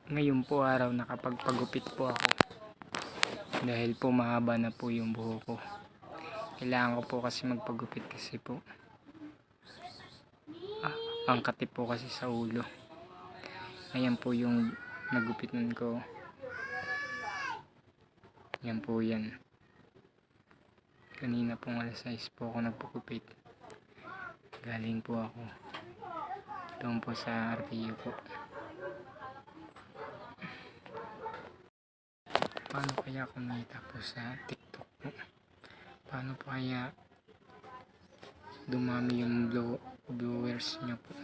Ngayon po araw nakapagpagupit po ako dahil po mahaba na po yung buhok ko. Kailangan ko po kasi magpagupit kasi po ang katip po kasi sa ulo. Ayan po yung nagupitan ko. Yan po yan. Kanina pong alas 6 po ako nagpagupit. Galing po ako doon po sa RTU po. Paano kaya kumita po sa TikTok po? Paano po kaya dumami yung viewers nyo po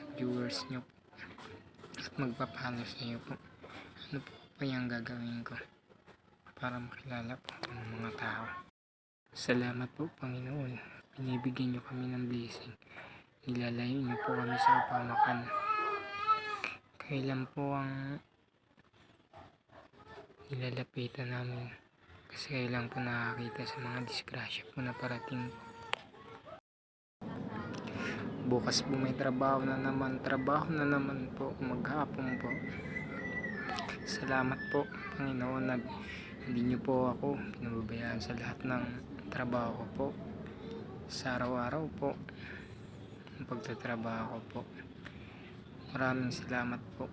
at magpapalo sa iyo po? Ano po kaya ang gagawin ko para makilala po ng mga tao? Salamat po Panginoon, binibigyan nyo kami ng blessing, nilalayo nyo po kami sa kapamakan. Kailan po ang nilalapitan namin kasi kailan po nakakita sa mga disgrasya po na parating po. Bukas po may trabaho na naman po, maghapon po. Salamat po Panginoon na hindi nyo po ako pinababayaan sa lahat ng trabaho ko po, sa araw-araw po ang pagtatrabaho ko po. Maraming salamat po.